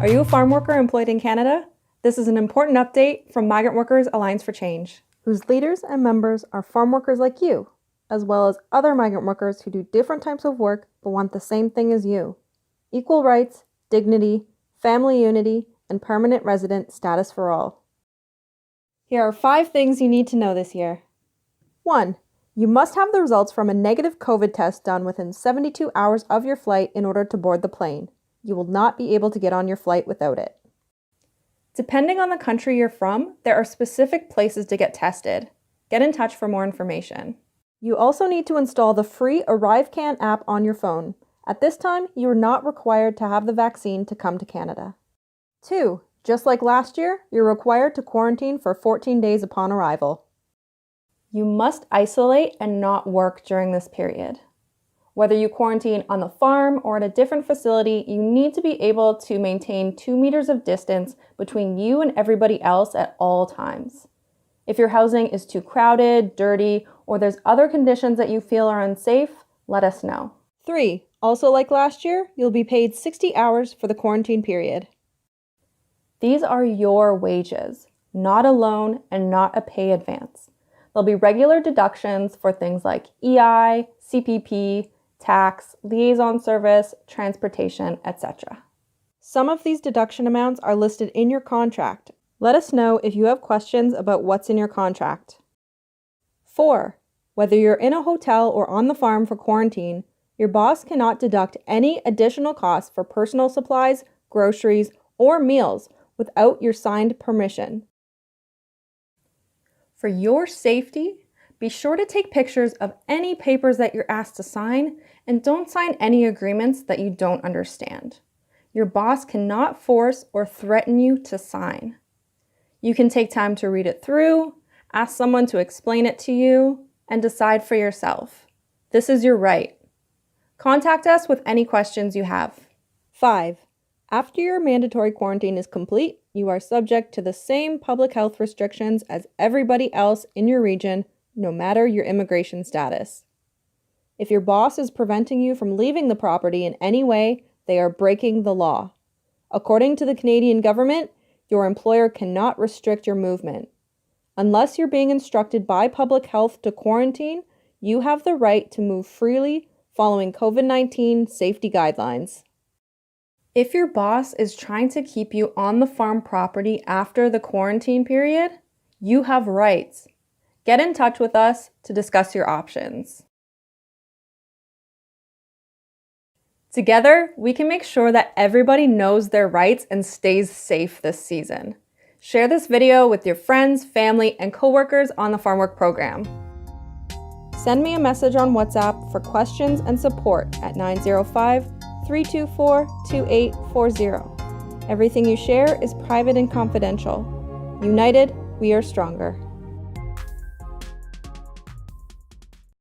Are you a farm worker employed in Canada? This is an important update from Migrant Workers Alliance for Change, whose leaders and members are farm workers like you, as well as other migrant workers who do different types of work but want the same thing as you: equal rights, dignity, family unity, and permanent resident status for all. Here are 5 things you need to know this year. 1. You must have the results from a negative COVID test done within 72 hours of your flight in order to board the plane. You will not be able to get on your flight without it. Depending on the country you're from, there are specific places to get tested. Get in touch for more information. You also need to install the free ArriveCan app on your phone. At this time, you are not required to have the vaccine to come to Canada. 2. Just like last year, you're required to quarantine for 14 days upon arrival. You must isolate and not work during this period. Whether you quarantine on the farm or at a different facility, you need to be able to maintain 2 meters of distance between you and everybody else at all times. If your housing is too crowded, dirty, or there's other conditions that you feel are unsafe, let us know. 3. Also like last year, you'll be paid 60 hours for the quarantine period. These are your wages, not a loan and not a pay advance. There'll be regular deductions for things like EI, CPP, tax, liaison service, transportation, etc. Some of these deduction amounts are listed in your contract. Let us know if you have questions about what's in your contract. 4. Whether you're in a hotel or on the farm for quarantine, your boss cannot deduct any additional costs for personal supplies, groceries, or meals without your signed permission. For your safety, be sure to take pictures of any papers that you're asked to sign, and don't sign any agreements that you don't understand. Your boss cannot force or threaten you to sign. You can take time to read it through, ask someone to explain it to you, and decide for yourself. This is your right. Contact us with any questions you have. 5. After your mandatory quarantine is complete, you are subject to the same public health restrictions as everybody else in your region, no matter your immigration status. If your boss is preventing you from leaving the property in any way, they are breaking the law. According to the Canadian government, your employer cannot restrict your movement. Unless you're being instructed by public health to quarantine, you have the right to move freely following COVID-19 safety guidelines. If your boss is trying to keep you on the farm property after the quarantine period, you have rights. Get in touch with us to discuss your options. Together, we can make sure that everybody knows their rights and stays safe this season. Share this video with your friends, family, and coworkers on the Farm Work program. Send me a message on WhatsApp for questions and support at 905-324-2840. Everything you share is private and confidential. United, we are stronger.